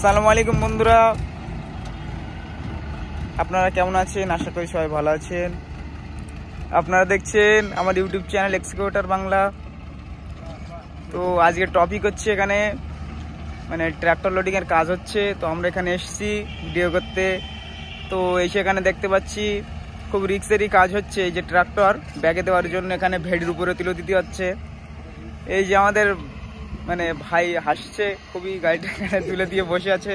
আসসালামু আলাইকুম বন্ধুরা, আপনারা কেমন আছেন? আশা করি সবাই ভালো আছেন। আপনারা দেখছেন আমার ইউটিউব চ্যানেল এক্সকাভেটর বাংলা। তো আজকের টপিক হচ্ছে এখানে মানে ট্র্যাক্টর লোডিং এর কাজ হচ্ছে। তো আমরা এখানে এসেছি ভিডিও করতে। তো এসে এখানে দেখতে পাচ্ছি খুব রিক্সেরই কাজ হচ্ছে। এই যে ট্র্যাক্টর ব্যাগে দেওয়ার জন্য এখানে ভেড়ির উপরে তুলে দিতে হচ্ছে। এই যে আমাদের মানে ভাই হাসছে খুবই, গাড়িটা এখানে তুলে দিয়ে বসে আছে,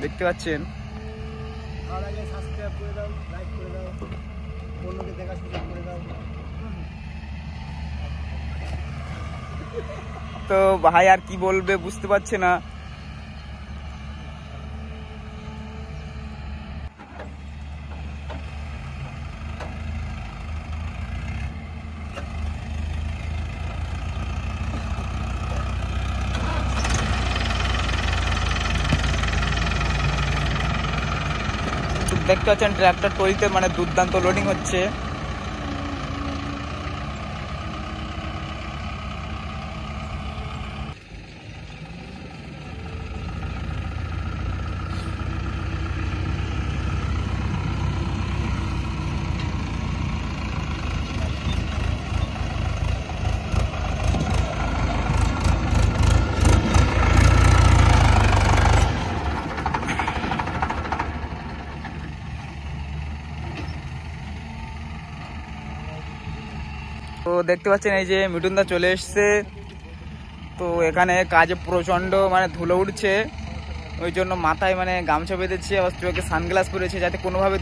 দেখতে পাচ্ছেন। তো ভাই আর কি বলবে বুঝতে পারছে না। দেখতে পাচ্ছেন ট্র্যাক্টর ট্রলিতে মানে দুর্দান্ত লোডিং হচ্ছে। তো দেখতে পাচ্ছেন এই যে মিঠুনদা চলে এসছে। তো এখানে কাজে প্রচন্ড মানে ধুলো উঠছে, ওই জন্য মাথায় মানে গামছা বেঁধেছে, আবার চোখে সানগ্লাস পরেছে যাতে কোনোভাবে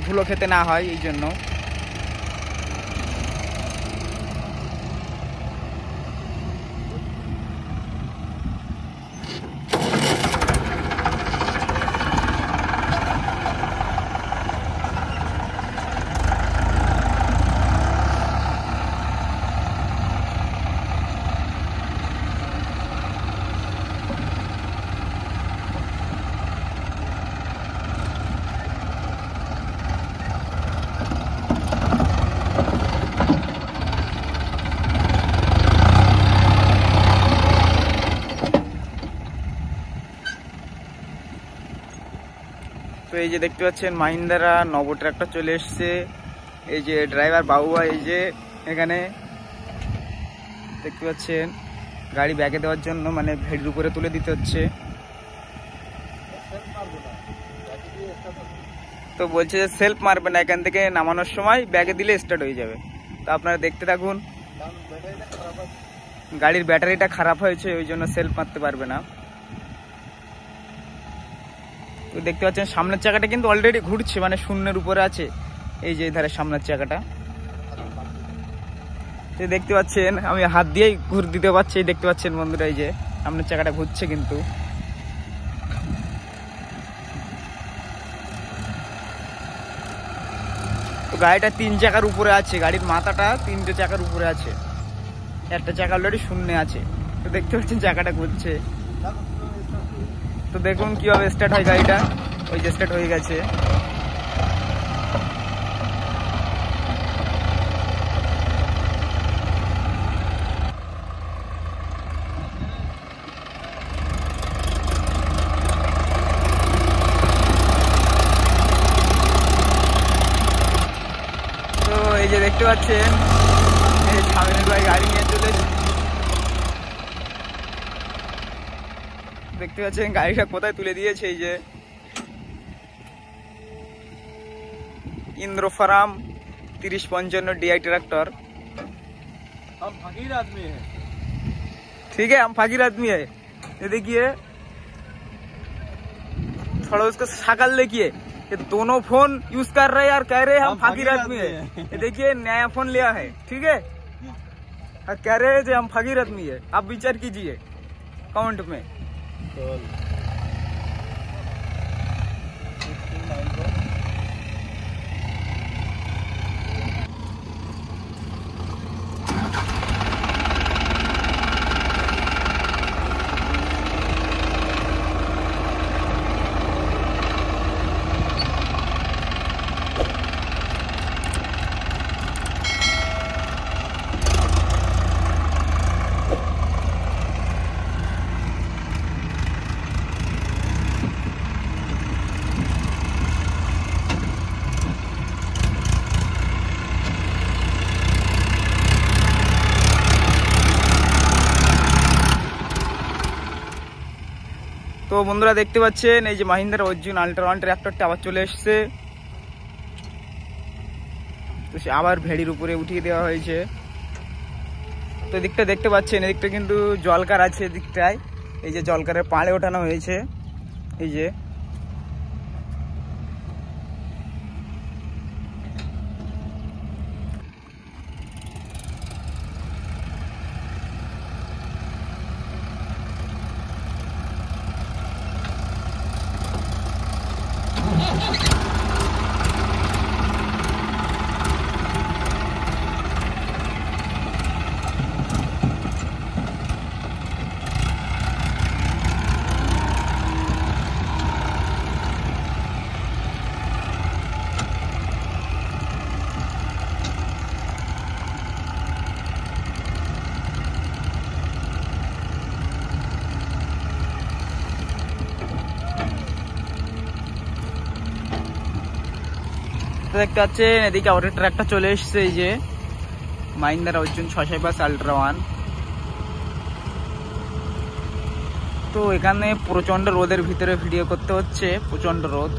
ধুলো খেতে না হয় এই জন্য। তো এই যে দেখতে পাচ্ছেন মাহিন্দ্রা নব ট্রাক্টর চলে এসছে। এই যে ড্রাইভার বাবুয়া এই যে এখানে দেখতে পাচ্ছেন গাড়ি ব্যাগে দেওয়ার জন্য মানে ভেড়ির উপরে তুলে দিতে হচ্ছে। তো বলছে যে সেলফ মারবে না, এখান থেকে নামানোর সময় ব্যাগে দিলে স্টার্ট হয়ে যাবে। তো আপনারা দেখতে থাকুন। গাড়ির ব্যাটারিটা খারাপ হয়েছে, ওই জন্য সেলফ মারতে পারবে না। তো দেখতে পাচ্ছেন সামনের চাকাটা কিন্তু অলরেডি ঘুরছে, মানে শূন্যের উপরে আছে। এই যে ধারে সামনের চাকাটা দেখতে পাচ্ছেন, আমি হাত দিয়েই ঘুর দিতে পারছি। দেখতে পাচ্ছেন বন্ধুরা, এই যে সামনের চাকাটা ঘুরছে কিন্তু। তো গাড়িটা 3 চাকার উপরে আছে, গাড়ির মাথাটা 3টে চাকার উপরে আছে, একটা চাকা অলরেডি শূন্য আছে। তো দেখতে পাচ্ছেন চাকাটা ঘুরছে। তো দেখুন কিভাবে স্টার্ট হয় গাড়িটা। ওই যে স্টার্ট হয়ে গেছে। তো এই যে দেখতে পাচ্ছেন এই সামনের ভাই গাড়ি নিয়ে চলে, দেখতে পাচ্ছেন গাড়িটা কোথায় তুলে দিয়েছে। এই যে इंद्रफाराम 3055 DI ट्रैक्टर। हम फकीर आदमी हैं। ठीक है, हम फकीर आदमी है। ये देखिए थोड़ा उसका शकल देखिए, ये दोनों फोन यूज कर रहे हैं और कह रहे हैं हम फकीर आदमी है। ये देखिए नया फोन लिया है, ठीक है, और कह रहे हैं हम फकीर आदमी है। आप विचार कीजिए कमेंट में। বন্ধুরা দেখতে পাচ্ছেন এই যে মাহিন্দ্রা অর্জুন আল্ট্রা 1 ট্র্যাক্টরটা আবার চলে এসছে। তো সে আবার ভেড়ির উপরে উঠিয়ে দেওয়া হয়েছে। তো এদিকটা দেখতে পাচ্ছেন, এদিকটা কিন্তু জলকার আছে, এদিকটায় এই যে জলকারের পাড়ে ওঠানো হয়েছে। এই যে দেখতে পাচ্ছেন এদিকে আবার ট্রাকটা চলে এসছে, এই যে মাহিন্দ্রা অর্জুন 652 আল্ট্রা 1। তো এখানে প্রচন্ড রোদের ভিতরে ভিডিও করতে হচ্ছে, প্রচন্ড রোদ।